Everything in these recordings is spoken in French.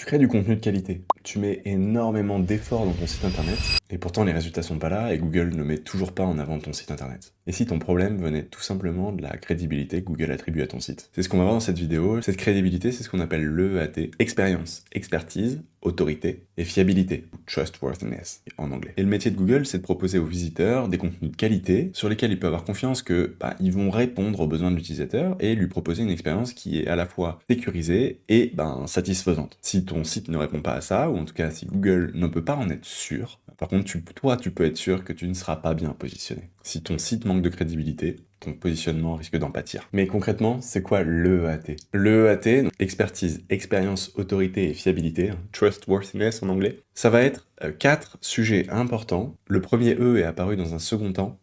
Tu crées du contenu de qualité, tu mets énormément d'efforts dans ton site internet, et pourtant les résultats sont pas là et Google ne met toujours pas en avant ton site internet. Et si ton problème venait tout simplement de la crédibilité que Google attribue à ton site? C'est ce qu'on va voir dans cette vidéo. Cette crédibilité, c'est ce qu'on appelle l'EAT, expérience, expertise, autorité et fiabilité, ou trustworthiness en anglais. Et le métier de Google, c'est de proposer aux visiteurs des contenus de qualité sur lesquels il peut avoir confiance que ils vont répondre aux besoins de l'utilisateur et lui proposer une expérience qui est à la fois sécurisée et satisfaisante. Si ton site ne répond pas à ça, ou en tout cas si Google ne peut pas en être sûr, par contre toi tu peux être sûr que tu ne seras pas bien positionné. Si ton site manque de crédibilité, ton positionnement risque d'en pâtir. Mais concrètement, c'est quoi l'EAT? L'EAT, donc expertise, expérience, autorité et fiabilité, trustworthiness en anglais, ça va être 4 sujets importants. Le premier E est apparu dans un second temps,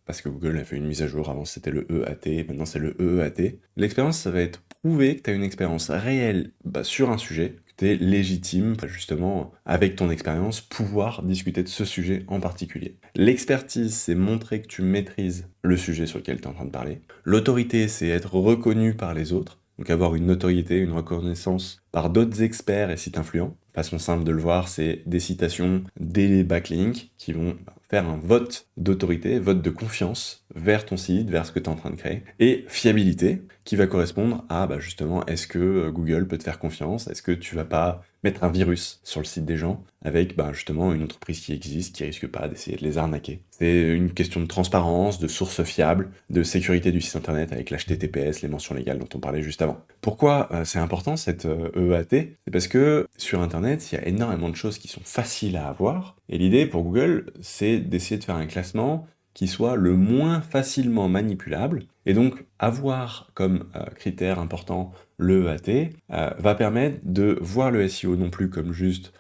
parce que Google a fait une mise à jour. Avant c'était le EAT, maintenant c'est le EAT. L'expérience, ça va être prouver que tu as une expérience réelle sur un sujet, que tu es légitime, justement, avec ton expérience, pouvoir discuter de ce sujet en particulier. L'expertise, c'est montrer que tu maîtrises le sujet sur lequel tu es en train de parler. L'autorité, c'est être reconnu par les autres, donc avoir une notoriété, une reconnaissance par d'autres experts et sites influents. Façon simple de le voir, c'est des citations, des backlinks qui vont faire un vote d'autorité, vote de confiance vers ton site, vers ce que tu es en train de créer. Et fiabilité, qui va correspondre à justement, est-ce que Google peut te faire confiance? Est-ce que tu vas pas mettre un virus sur le site des gens avec justement une entreprise qui existe, qui risque pas d'essayer de les arnaquer? C'est une question de transparence, de sources fiables, de sécurité du site internet avec l'HTTPS, les mentions légales dont on parlait juste avant. Pourquoi c'est important cette EAT? C'est parce que sur internet, il y a énormément de choses qui sont faciles à avoir, et l'idée pour Google, c'est d'essayer de faire un classement qui soit le moins facilement manipulable, et donc avoir comme critère important le EAT va permettre de voir le SEO non plus comme juste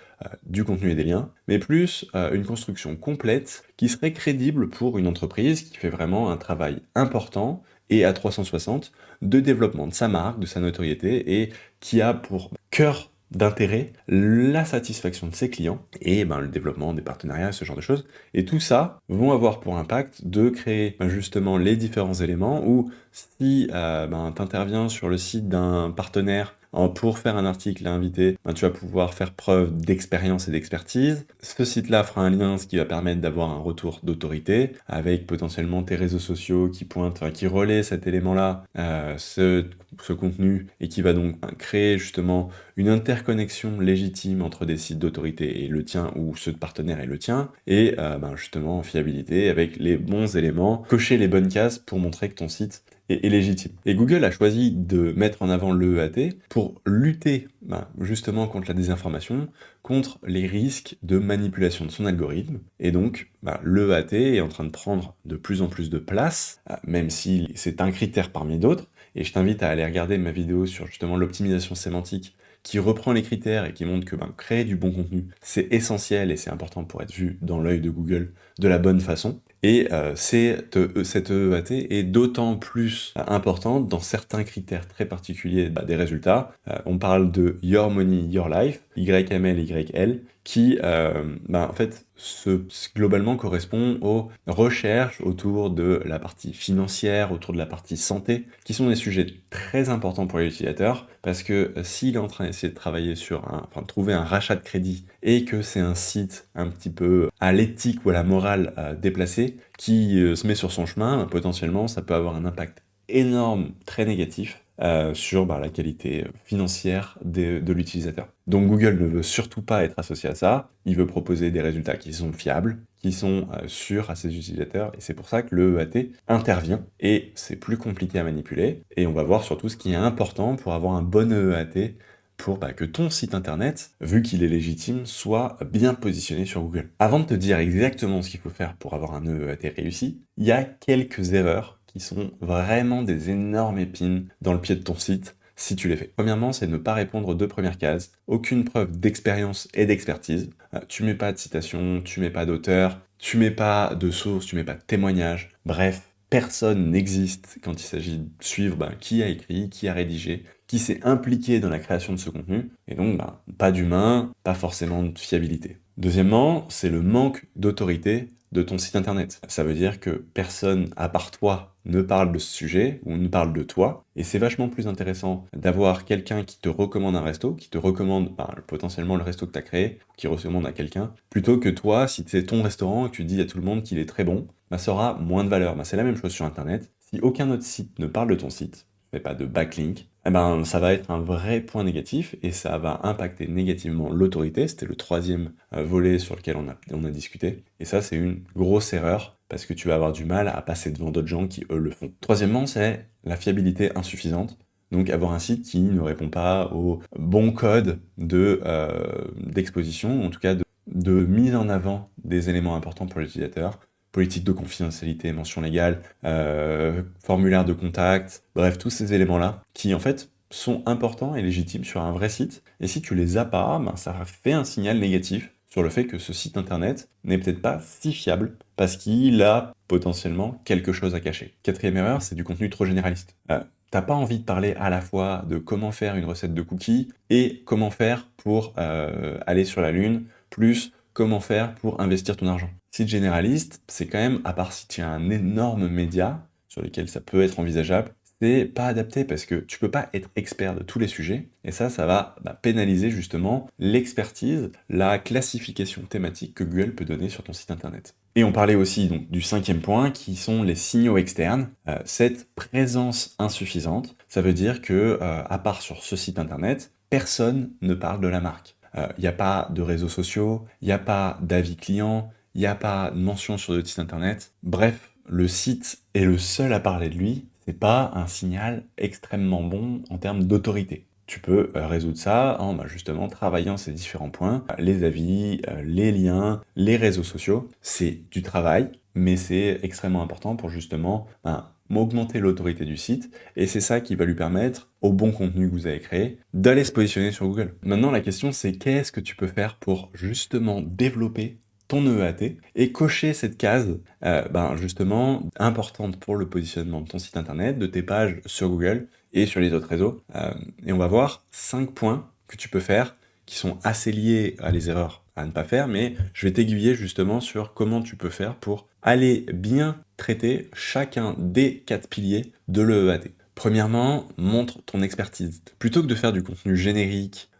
du contenu et des liens, mais plus une construction complète qui serait crédible pour une entreprise qui fait vraiment un travail important et à 360 de développement de sa marque, de sa notoriété, et qui a pour cœur d'intérêt la satisfaction de ses clients et le développement des partenariats, ce genre de choses. Et tout ça vont avoir pour impact de créer justement les différents éléments où si tu interviens sur le site d'un partenaire pour faire un article à inviter, tu vas pouvoir faire preuve d'expérience et d'expertise. Ce site-là fera un lien, ce qui va permettre d'avoir un retour d'autorité, avec potentiellement tes réseaux sociaux qui pointent, qui relaient cet élément-là, ce contenu, et qui va donc créer justement une interconnexion légitime entre des sites d'autorité et le tien, ou ceux de partenaires et le tien, et justement fiabilité avec les bons éléments, cocher les bonnes cases pour montrer que ton site est légitime. Et Google a choisi de mettre en avant le EAT pour lutter justement contre la désinformation, contre les risques de manipulation de son algorithme. Et donc, le EAT est en train de prendre de plus en plus de place, même si c'est un critère parmi d'autres. Et je t'invite à aller regarder ma vidéo sur justement l'optimisation sémantique, qui reprend les critères et qui montre que créer du bon contenu, c'est essentiel et c'est important pour être vu dans l'œil de Google de la bonne façon. Et cette EAT est d'autant plus importante dans certains critères très particuliers des résultats. On parle de Your Money, Your Life, YML, YL, qui en fait globalement correspond aux recherches autour de la partie financière, autour de la partie santé, qui sont des sujets très importants pour les utilisateurs, parce que s'il est en train d'essayer de travailler sur de trouver un rachat de crédit, et que c'est un site un petit peu à l'éthique ou à la morale déplacée, qui se met sur son chemin, potentiellement ça peut avoir un impact énorme, très négatif, sur la qualité financière de l'utilisateur. Donc Google ne veut surtout pas être associé à ça, il veut proposer des résultats qui sont fiables, qui sont sûrs à ses utilisateurs, et c'est pour ça que le EAT intervient, et c'est plus compliqué à manipuler, et on va voir surtout ce qui est important pour avoir un bon EAT, pour que ton site internet, vu qu'il est légitime, soit bien positionné sur Google. Avant de te dire exactement ce qu'il faut faire pour avoir un EAT réussi, il y a quelques erreurs qui sont vraiment des énormes épines dans le pied de ton site si tu les fais. Premièrement, c'est ne pas répondre aux 2 premières cases, aucune preuve d'expérience et d'expertise. Tu mets pas de citation, tu mets pas d'auteur, tu mets pas de source, tu mets pas de témoignage. Bref, personne n'existe quand il s'agit de suivre qui a écrit, qui a rédigé, qui s'est impliqué dans la création de ce contenu, et donc pas d'humain, pas forcément de fiabilité. Deuxièmement, c'est le manque d'autorité de ton site internet. Ça veut dire que personne à part toi ne parle de ce sujet ou ne parle de toi, et c'est vachement plus intéressant d'avoir quelqu'un qui te recommande un resto, qui te recommande potentiellement le resto que tu as créé, ou qui recommande à quelqu'un, plutôt que toi, si c'est ton restaurant et que tu dis à tout le monde qu'il est très bon, ça aura moins de valeur. C'est la même chose sur internet. Si aucun autre site ne parle de ton site, fait pas de backlink, ça va être un vrai point négatif et ça va impacter négativement l'autorité. C'était le troisième volet sur lequel on a discuté. Et ça, c'est une grosse erreur parce que tu vas avoir du mal à passer devant d'autres gens qui, eux, le font. Troisièmement, c'est la fiabilité insuffisante. Donc avoir un site qui ne répond pas au bon code d'exposition, en tout cas de mise en avant des éléments importants pour l'utilisateur. Politique de confidentialité, mention légale, formulaire de contact, bref, tous ces éléments-là qui en fait sont importants et légitimes sur un vrai site. Et si tu les as pas, ça fait un signal négatif sur le fait que ce site internet n'est peut-être pas si fiable parce qu'il a potentiellement quelque chose à cacher. Quatrième erreur, c'est du contenu trop généraliste. T'as pas envie de parler à la fois de comment faire une recette de cookies et comment faire pour aller sur la Lune, plus comment faire pour investir ton argent. Site généraliste, c'est quand même, à part si tu as un énorme média sur lequel ça peut être envisageable, c'est pas adapté parce que tu peux pas être expert de tous les sujets et ça va pénaliser justement l'expertise, la classification thématique que Google peut donner sur ton site internet. Et on parlait aussi donc du cinquième point qui sont les signaux externes. Cette présence insuffisante, ça veut dire que à part sur ce site internet, personne ne parle de la marque. Il n'y a pas de réseaux sociaux, il n'y a pas d'avis clients, il n'y a pas de mention sur le site internet. Bref, le site est le seul à parler de lui, c'est pas un signal extrêmement bon en termes d'autorité. Tu peux résoudre ça en justement travaillant ces différents points, les avis, les liens, les réseaux sociaux. C'est du travail, mais c'est extrêmement important pour justement augmenter l'autorité du site, et c'est ça qui va lui permettre, au bon contenu que vous avez créé, d'aller se positionner sur Google. Maintenant, la question c'est qu'est-ce que tu peux faire pour justement développer ton EAT et cocher cette case justement importante pour le positionnement de ton site internet, de tes pages sur Google et sur les autres réseaux. Et on va voir 5 points que tu peux faire qui sont assez liés à les erreurs à ne pas faire, mais je vais t'aiguiller justement sur comment tu peux faire pour aller bien traiter chacun des 4 piliers de l'EAT. Premièrement, montre ton expertise. Plutôt que de faire du contenu générique,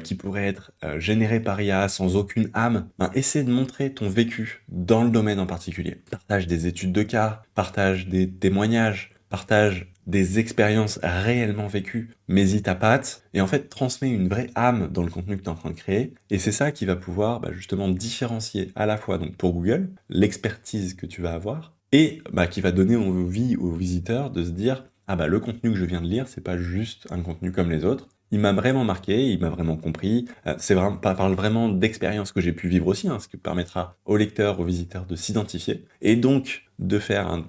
qui pourrait être généré par IA sans aucune âme, essaie de montrer ton vécu dans le domaine en particulier. Partage des études de cas, partage des témoignages, partage des expériences réellement vécues, mets-y ta patte, et en fait transmets une vraie âme dans le contenu que tu es en train de créer, et c'est ça qui va pouvoir justement différencier à la fois donc pour Google, l'expertise que tu vas avoir, et qui va donner envie aux visiteurs de se dire le contenu que je viens de lire, c'est pas juste un contenu comme les autres, il m'a vraiment marqué, il m'a vraiment compris, parle vraiment d'expérience que j'ai pu vivre aussi, ce qui permettra aux lecteurs, aux visiteurs de s'identifier, et donc de faire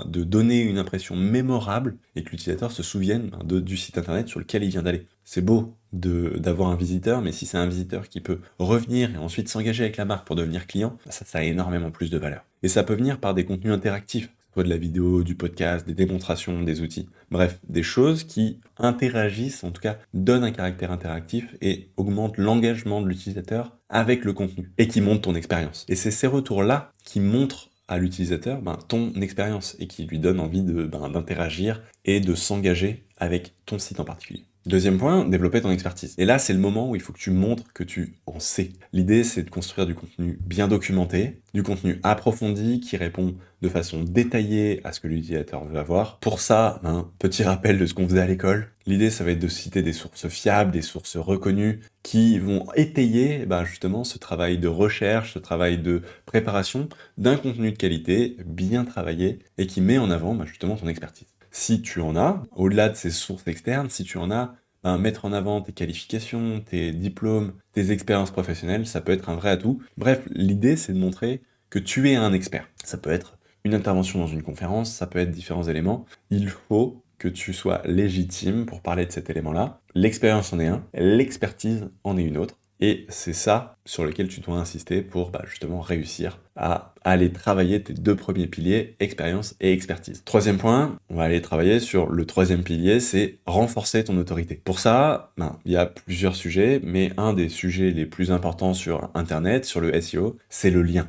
de donner une impression mémorable et que l'utilisateur se souvienne du site internet sur lequel il vient d'aller. C'est beau d'avoir un visiteur, mais si c'est un visiteur qui peut revenir et ensuite s'engager avec la marque pour devenir client, ça a énormément plus de valeur. Et ça peut venir par des contenus interactifs, soit de la vidéo, du podcast, des démonstrations, des outils. Bref, des choses qui interagissent, en tout cas donnent un caractère interactif et augmentent l'engagement de l'utilisateur avec le contenu et qui montrent ton expérience. Et c'est ces retours-là qui montrent à l'utilisateur ton expérience et qui lui donne envie d'interagir et de s'engager avec ton site en particulier. Deuxième point, développer ton expertise. Et là, c'est le moment où il faut que tu montres que tu en sais. L'idée, c'est de construire du contenu bien documenté, du contenu approfondi qui répond de façon détaillée à ce que l'utilisateur veut avoir. Pour ça, petit rappel de ce qu'on faisait à l'école. L'idée, ça va être de citer des sources fiables, des sources reconnues qui vont étayer justement ce travail de recherche, ce travail de préparation d'un contenu de qualité bien travaillé et qui met en avant justement ton expertise. Si tu en as, au-delà de ces sources externes, si tu en as, mettre en avant tes qualifications, tes diplômes, tes expériences professionnelles, ça peut être un vrai atout. Bref, l'idée, c'est de montrer que tu es un expert. Ça peut être une intervention dans une conférence, ça peut être différents éléments. Il faut que tu sois légitime pour parler de cet élément-là. L'expérience en est un, l'expertise en est une autre. Et c'est ça sur lequel tu dois insister pour justement réussir à aller travailler tes 2 premiers piliers, expérience et expertise. Troisième point, on va aller travailler sur le troisième pilier, c'est renforcer ton autorité. Pour ça, il y a plusieurs sujets, mais un des sujets les plus importants sur internet, sur le SEO, c'est le lien.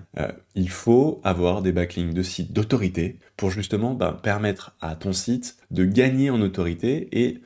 Il faut avoir des backlinks de sites d'autorité pour justement permettre à ton site de gagner en autorité et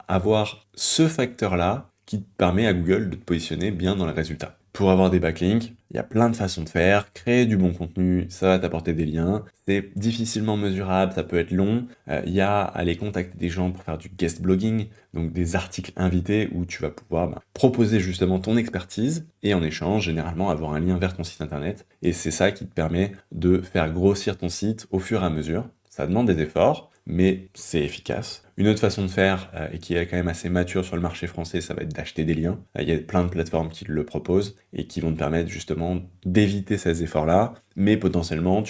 avoir ce facteur-là qui te permet à Google de te positionner bien dans les résultats. Pour avoir des backlinks, il y a plein de façons de faire. Créer du bon contenu, ça va t'apporter des liens. C'est difficilement mesurable, ça peut être long. Il y a aller contacter des gens pour faire du guest blogging, donc des articles invités où tu vas pouvoir proposer justement ton expertise et en échange, généralement, avoir un lien vers ton site internet. Et c'est ça qui te permet de faire grossir ton site au fur et à mesure. Ça demande des efforts, mais c'est efficace. Une autre façon de faire, et qui est quand même assez mature sur le marché français, ça va être d'acheter des liens. Il y a plein de plateformes qui le proposent et qui vont te permettre justement d'éviter ces efforts-là, mais potentiellement,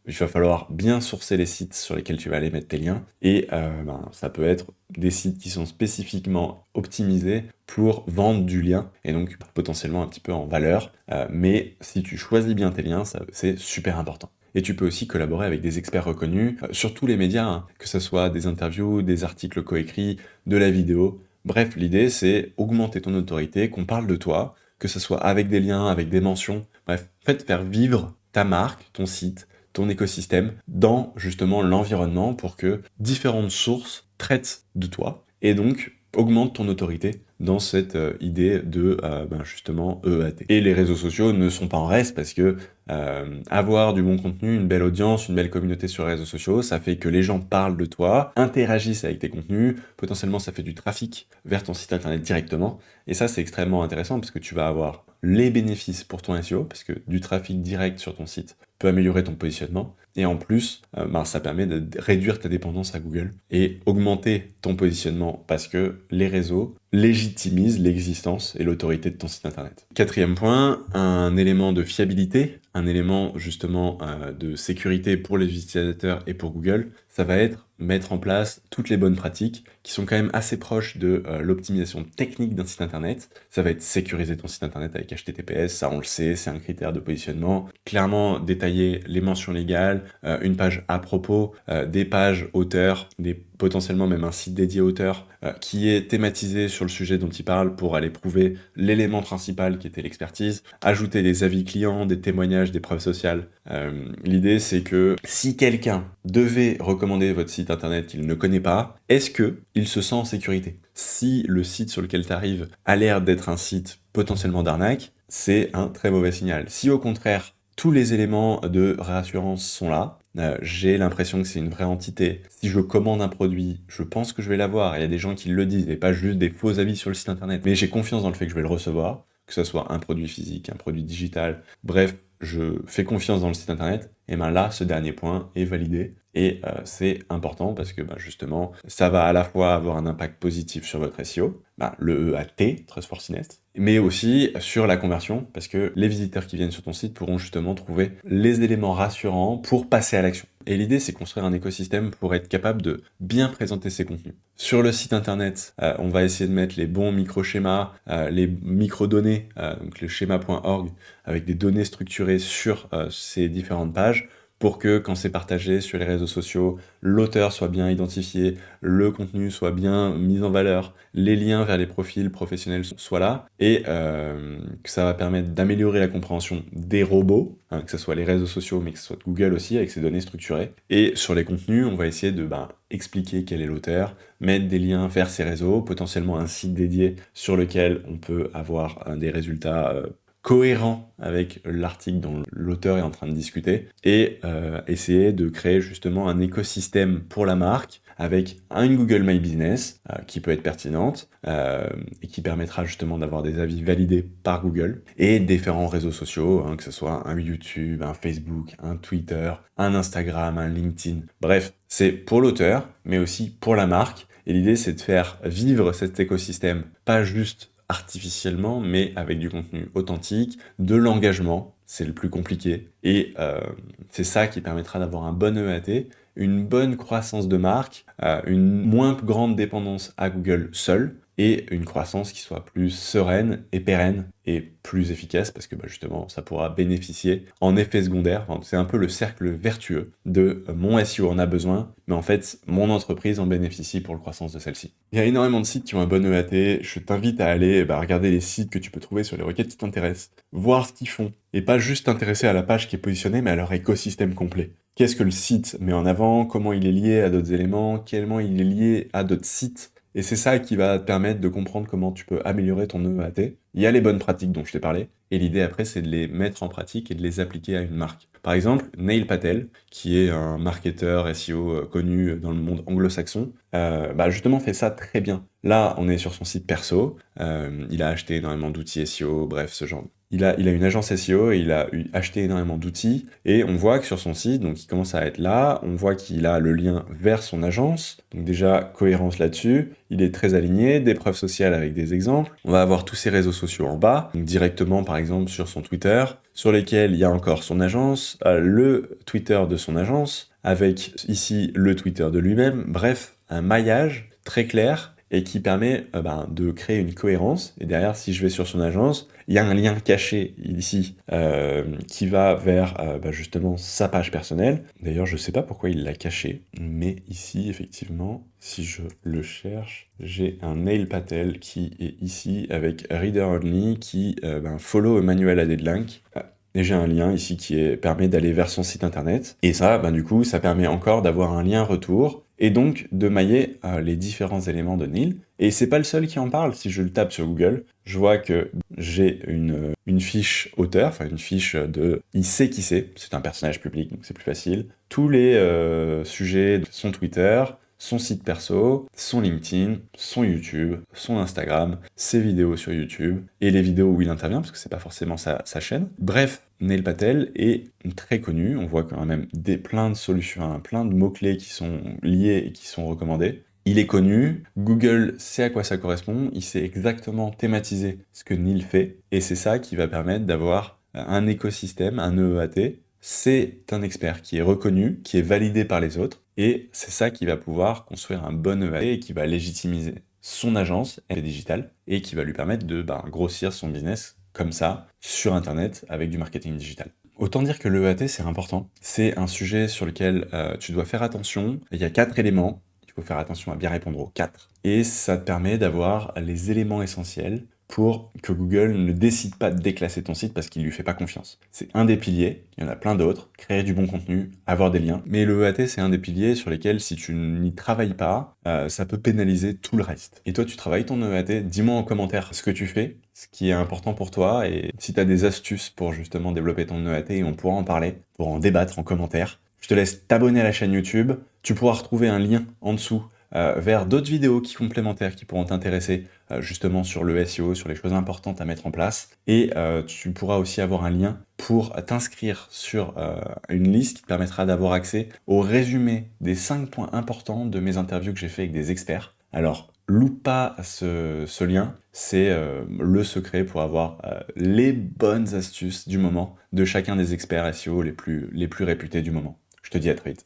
il va falloir bien sourcer les sites sur lesquels tu vas aller mettre tes liens, et ça peut être des sites qui sont spécifiquement optimisés pour vendre du lien, et donc potentiellement un petit peu en valeur, mais si tu choisis bien tes liens, c'est super important. Et tu peux aussi collaborer avec des experts reconnus, sur tous les médias, que ce soit des interviews, des articles coécrits, de la vidéo. Bref, l'idée c'est augmenter ton autorité, qu'on parle de toi, que ce soit avec des liens, avec des mentions. Bref, faire vivre ta marque, ton site, ton écosystème dans justement l'environnement pour que différentes sources traitent de toi et donc augmente ton autorité dans cette idée de justement EAT. Et les réseaux sociaux ne sont pas en reste parce que avoir du bon contenu, une belle audience, une belle communauté sur les réseaux sociaux, ça fait que les gens parlent de toi, interagissent avec tes contenus, potentiellement ça fait du trafic vers ton site internet directement, et ça c'est extrêmement intéressant parce que tu vas avoir les bénéfices pour ton SEO, parce que du trafic direct sur ton site peut améliorer ton positionnement, et en plus, ça permet de réduire ta dépendance à Google et augmenter ton positionnement parce que les réseaux légitimisent l'existence et l'autorité de ton site internet. Quatrième point, un élément de fiabilité, un élément justement de sécurité pour les utilisateurs et pour Google, ça va être mettre en place toutes les bonnes pratiques qui sont quand même assez proches de l'optimisation technique d'un site internet. Ça va être sécuriser ton site internet avec HTTPS, ça on le sait, c'est un critère de positionnement. Clairement détailler les mentions légales, une page à propos, des pages auteurs, potentiellement même un site dédié auteur qui est thématisé sur le sujet dont il parle pour aller prouver l'élément principal qui était l'expertise, ajouter des avis clients, des témoignages, des preuves sociales. L'idée c'est que si quelqu'un devait recommander votre site internet qu'il ne connaît pas, est-ce qu'il se sent en sécurité? Si le site sur lequel tu arrives a l'air d'être un site potentiellement d'arnaque, c'est un très mauvais signal. Si au contraire, tous les éléments de réassurance sont là, j'ai l'impression que c'est une vraie entité. Si je commande un produit, je pense que je vais l'avoir. Il y a des gens qui le disent, et pas juste des faux avis sur le site internet. Mais j'ai confiance dans le fait que je vais le recevoir, que ce soit un produit physique, un produit digital. Bref, je fais confiance dans le site internet. Et là, ce dernier point est validé. Et c'est important parce que justement, ça va à la fois avoir un impact positif sur votre SEO, le EAT, Trust Worthiness, mais aussi sur la conversion, parce que les visiteurs qui viennent sur ton site pourront justement trouver les éléments rassurants pour passer à l'action. Et l'idée, c'est construire un écosystème pour être capable de bien présenter ses contenus. Sur le site internet, on va essayer de mettre les bons micro-schémas, les micro-données, donc le schéma.org, avec des données structurées sur ces différentes pages, pour que quand c'est partagé sur les réseaux sociaux, l'auteur soit bien identifié, le contenu soit bien mis en valeur, les liens vers les profils professionnels soient là, et que ça va permettre d'améliorer la compréhension des robots, que ce soit les réseaux sociaux, mais que ce soit Google aussi, avec ses données structurées. Et sur les contenus, on va essayer de expliquer quel est l'auteur, mettre des liens vers ses réseaux, potentiellement un site dédié sur lequel on peut avoir des résultats cohérent avec l'article dont l'auteur est en train de discuter, et essayer de créer justement un écosystème pour la marque avec une Google My Business qui peut être pertinente et qui permettra justement d'avoir des avis validés par Google, et différents réseaux sociaux, que ce soit un YouTube, un Facebook, un Twitter, un Instagram, un LinkedIn. Bref, c'est pour l'auteur, mais aussi pour la marque, et l'idée c'est de faire vivre cet écosystème, pas juste artificiellement, mais avec du contenu authentique, de l'engagement, c'est le plus compliqué, et c'est ça qui permettra d'avoir un bon EAT, une bonne croissance de marque, une moins grande dépendance à Google seul, et une croissance qui soit plus sereine et pérenne et plus efficace parce que justement ça pourra bénéficier en effet secondaire. Enfin, c'est un peu le cercle vertueux de mon SEO en a besoin, mais en fait mon entreprise en bénéficie pour la croissance de celle-ci. Il y a énormément de sites qui ont un bon EAT, je t'invite à aller regarder les sites que tu peux trouver sur les requêtes qui t'intéressent, voir ce qu'ils font, et pas juste t'intéresser à la page qui est positionnée, mais à leur écosystème complet. Qu'est-ce que le site met en avant, comment il est lié à d'autres éléments, comment il est lié à d'autres sites, et c'est ça qui va te permettre de comprendre comment tu peux améliorer ton EAT. Il y a les bonnes pratiques dont je t'ai parlé, et l'idée après c'est de les mettre en pratique et de les appliquer à une marque. Par exemple, Neil Patel, qui est un marketeur SEO connu dans le monde anglo-saxon, justement fait ça très bien. Là, on est sur son site perso, il a acheté énormément d'outils SEO, bref, ce genre. Il a une agence SEO et il a acheté énormément d'outils, et on voit que sur son site, donc il commence à être là, on voit qu'il a le lien vers son agence, donc déjà cohérence là-dessus, il est très aligné, des preuves sociales avec des exemples, on va avoir tous ses réseaux sociaux en bas, donc directement par exemple sur son Twitter, sur lesquels il y a encore son agence, le Twitter de son agence, avec ici le Twitter de lui-même, bref, un maillage très clair et qui permet de créer une cohérence. Et derrière, si je vais sur son agence, il y a un lien caché ici qui va vers justement sa page personnelle. D'ailleurs, je ne sais pas pourquoi il l'a caché, mais ici, effectivement, si je le cherche, j'ai un Neil Patel qui est ici avec Reader Only qui follow Emmanuel Adedlink. Et j'ai un lien ici qui permet d'aller vers son site internet. Et ça, du coup, ça permet encore d'avoir un lien retour et donc de mailler les différents éléments de Neil. Et c'est pas le seul qui en parle. Si je le tape sur Google, je vois que j'ai une fiche auteur, enfin une fiche de « il sait qui c'est », un personnage public, donc c'est plus facile. Tous les sujets de son Twitter, son site perso, son LinkedIn, son YouTube, son Instagram, ses vidéos sur YouTube, et les vidéos où il intervient, parce que c'est pas forcément sa chaîne. Bref, Neil Patel est très connu, on voit quand même plein de solutions, plein de mots-clés qui sont liés et qui sont recommandés. Il est connu, Google sait à quoi ça correspond, il sait exactement thématiser ce que Neil fait, et c'est ça qui va permettre d'avoir un écosystème, un EAT. C'est un expert qui est reconnu, qui est validé par les autres, et c'est ça qui va pouvoir construire un bon EAT et qui va légitimiser son agence digitale et qui va lui permettre de grossir son business comme ça sur Internet avec du marketing digital. Autant dire que l'EAT c'est important, c'est un sujet sur lequel tu dois faire attention. Il y a 4 éléments, il faut faire attention à bien répondre aux 4, et ça te permet d'avoir les éléments essentiels pour que Google ne décide pas de déclasser ton site parce qu'il lui fait pas confiance. C'est un des piliers, il y en a plein d'autres, créer du bon contenu, avoir des liens, mais le EAT c'est un des piliers sur lesquels si tu n'y travailles pas, ça peut pénaliser tout le reste. Et toi tu travailles ton EAT, dis-moi en commentaire ce que tu fais, ce qui est important pour toi, et si tu as des astuces pour justement développer ton EAT, et on pourra en parler, pour en débattre en commentaire. Je te laisse t'abonner à la chaîne YouTube, tu pourras retrouver un lien en dessous vers d'autres vidéos complémentaires qui pourront t'intéresser justement sur le SEO, sur les choses importantes à mettre en place. Et tu pourras aussi avoir un lien pour t'inscrire sur une liste qui te permettra d'avoir accès au résumé des 5 points importants de mes interviews que j'ai fait avec des experts. Alors, loupe pas ce lien, c'est le secret pour avoir les bonnes astuces du moment de chacun des experts SEO les plus réputés du moment. Je te dis à très vite.